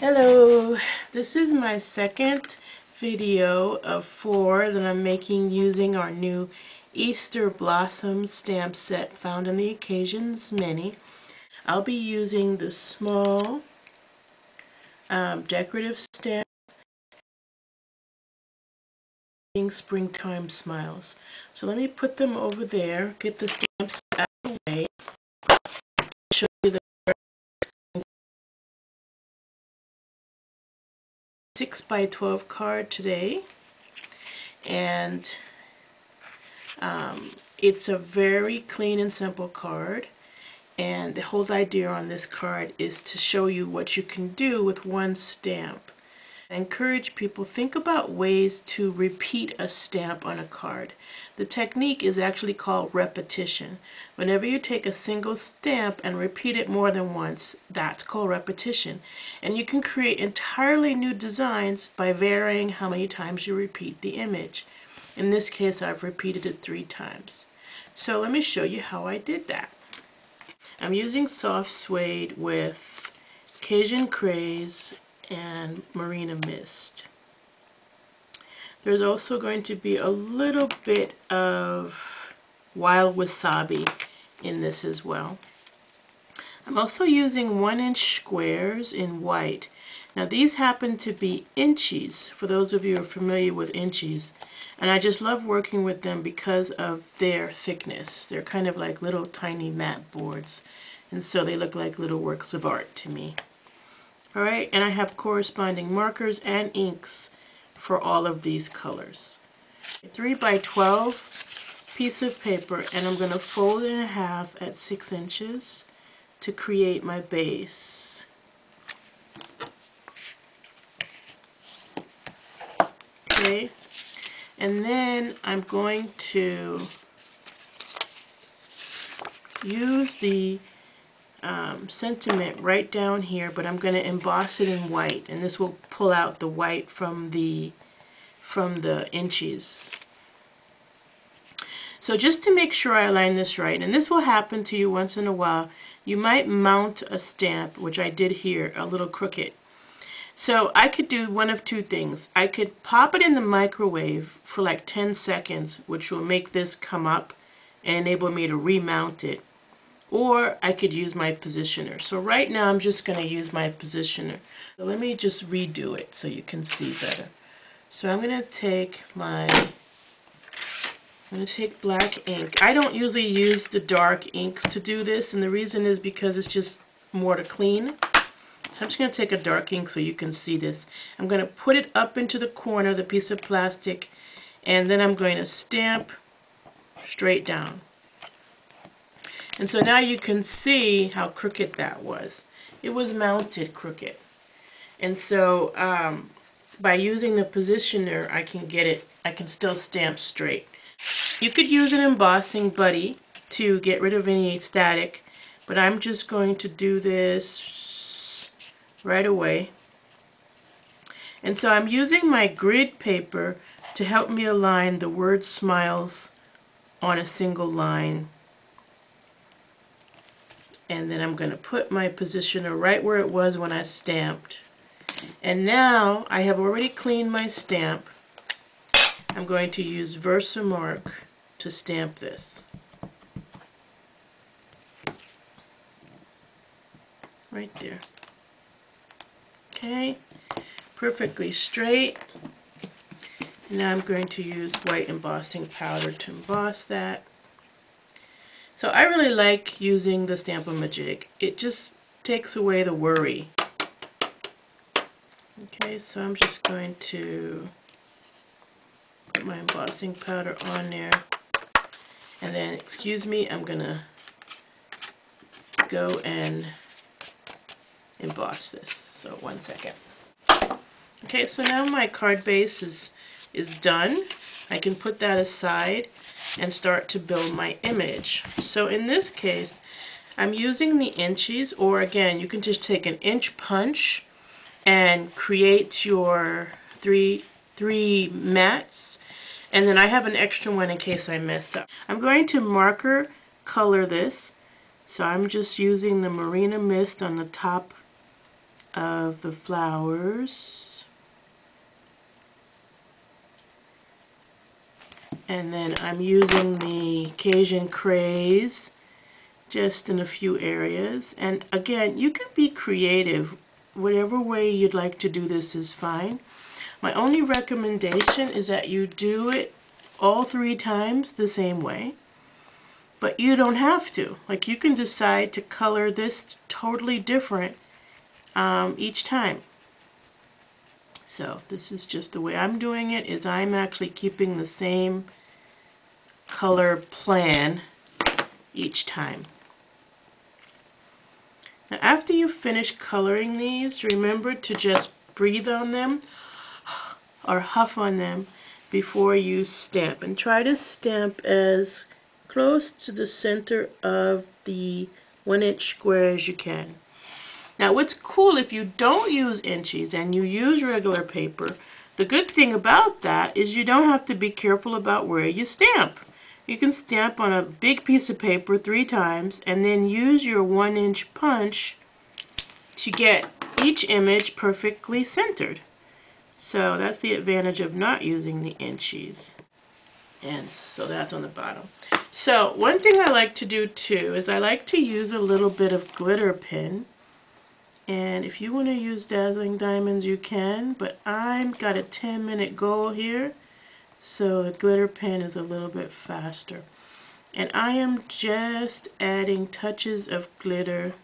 Hello, this is my second video of 4 that I'm making using our new Easter Blossom stamp set found in the Occasions Mini. I'll be using the small decorative stamp Springtime Smiles. So let me put them over there, get the stamps out of the way, show you the 6x12 card today. And it's a very clean and simple card, and the whole idea on this card is to show you what you can do with one stamp. I encourage people, think about ways to repeat a stamp on a card. The technique is actually called repetition. Whenever you take a single stamp and repeat it more than once, that's called repetition. And you can create entirely new designs by varying how many times you repeat the image. In this case, I've repeated it 3 times. So let me show you how I did that. I'm using soft suede with Cajun Craze and Marina Mist. There's also going to be a little bit of wild wasabi in this as well. I'm also using 1-inch squares in white. Now these happen to be Inchies, for those of you who are familiar with Inchies, and I just love working with them because of their thickness. They're kind of like little tiny mat boards, and so they look like little works of art to me. Alright, and I have corresponding markers and inks for all of these colors. A 3x12 piece of paper, and I'm going to fold it in half at 6 inches to create my base. Okay, and then I'm going to use the sentiment right down here, but I'm going to emboss it in white, and this will pull out the white from the inches. So just to make sure I align this right, and this will happen to you once in a while, you might mount a stamp, which I did here, a little crooked. So I could do one of 2 things. I could pop it in the microwave for like 10 seconds, which will make this come up and enable me to remount it. Or I could use my positioner. So right now I'm just going to use my positioner. So let me just redo it so you can see better. So I'm going to take black ink. I don't usually use the dark inks to do this, and the reason is because it's just more to clean. So I'm just going to take a dark ink so you can see this. I'm going to put it up into the corner, the piece of plastic, and then I'm going to stamp straight down. And so now you can see how crooked that was. It was mounted crooked. And so by using the positioner, I can still stamp straight. You could use an embossing buddy to get rid of any static, but I'm just going to do this right away. And so I'm using my grid paper to help me align the word smiles on a single line. And then I'm going to put my positioner right where it was when I stamped. And now I have already cleaned my stamp. I'm going to use Versamark to stamp this. Right there. Okay, perfectly straight. And now I'm going to use white embossing powder to emboss that. So I really like using the Stamp-O-Majig. It just takes away the worry. Okay, so I'm just going to put my embossing powder on there. And then, excuse me, I'm going to go and emboss this. So 1 second. Okay, so now my card base is done. I can put that aside and start to build my image. So in this case, I'm using the Inchies, or again, you can just take an inch punch and create your three mats, and then I have an extra one in case I mess up. I'm going to marker color this, so I'm just using the Marina Mist on the top of the flowers. And then I'm using the Cajun Craze just in a few areas. And again, you can be creative. Whatever way you'd like to do this is fine. My only recommendation is that you do it all 3 times the same way. But you don't have to. Like, you can decide to color this totally different each time. So this is just the way I'm doing it, is I'm actually keeping the same color plan each time. Now after you finish coloring these, remember to just breathe on them or huff on them before you stamp. And try to stamp as close to the center of the 1-inch square as you can. Now what's cool, if you don't use Inchies and you use regular paper, the good thing about that is you don't have to be careful about where you stamp. You can stamp on a big piece of paper 3 times and then use your 1-inch punch to get each image perfectly centered. So that's the advantage of not using the Inchies. And so that's on the bottom. So one thing I like to do too is I like to use a little bit of glitter pen. And if you want to use Dazzling Diamonds, you can, but I've got a 10-minute goal here, so the glitter pen is a little bit faster. And I am just adding touches of glitter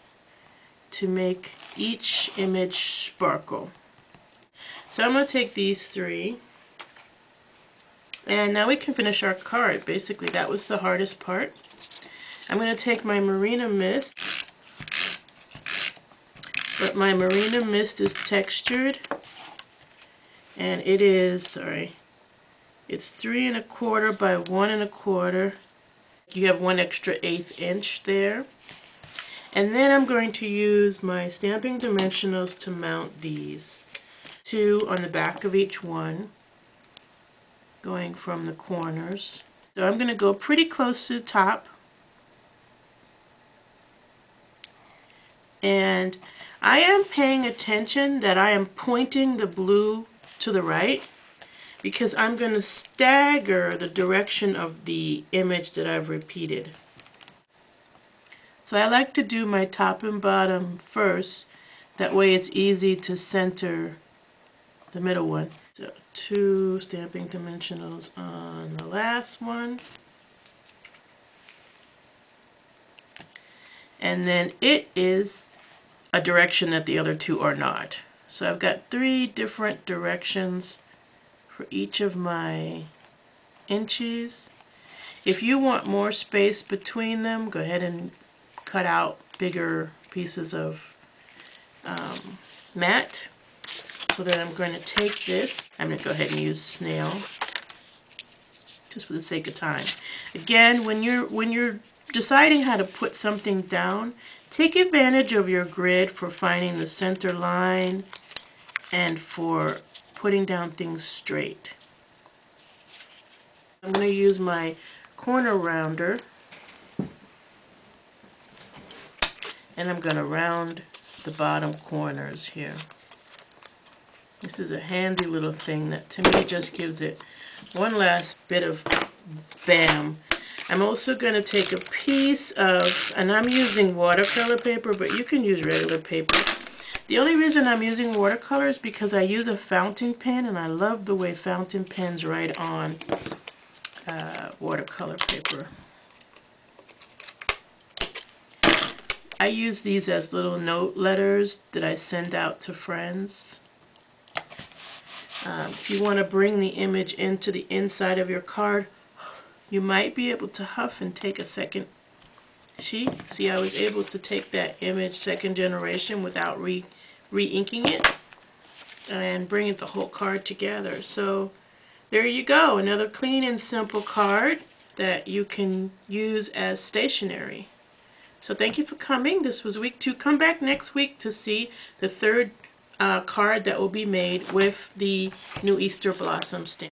to make each image sparkle. So I'm going to take these 3, and now we can finish our card. Basically, that was the hardest part. I'm going to take my Marina Mist. But my Marina Mist is textured, and it is, it's 3 1/4 by 1 1/4. You have 1 extra 1/8 inch there. And then I'm going to use my stamping dimensionals to mount these. 2 on the back of each one, going from the corners. So I'm going to go pretty close to the top. And I am paying attention that I am pointing the blue to the right because I'm going to stagger the direction of the image that I've repeated. So I like to do my top and bottom first, that way it's easy to center the middle one. So 2 stamping dimensionals on the last one. And then it is a direction that the other 2 are not. So I've got 3 different directions for each of my Inchies. If you want more space between them, go ahead and cut out bigger pieces of mat. So then I'm going to take this, I'm going to go ahead and use snail just for the sake of time. Again, when you're deciding how to put something down, take advantage of your grid for finding the center line and for putting down things straight. I'm going to use my corner rounder, and I'm going to round the bottom corners here. This is a handy little thing that to me just gives it one last bit of bam. I'm also going to take a piece of, and I'm using watercolor paper, but you can use regular paper. The only reason I'm using watercolor is because I use a fountain pen, and I love the way fountain pens write on watercolor paper. I use these as little note letters that I send out to friends. If you want to bring the image into the inside of your card, you might be able to huff and take a second. See, I was able to take that image second generation without re-inking it and bring it the whole card together. So there you go, another clean and simple card that you can use as stationery. So thank you for coming. This was week 2. Come back next week to see the 3rd card that will be made with the new Easter Blossom stamp.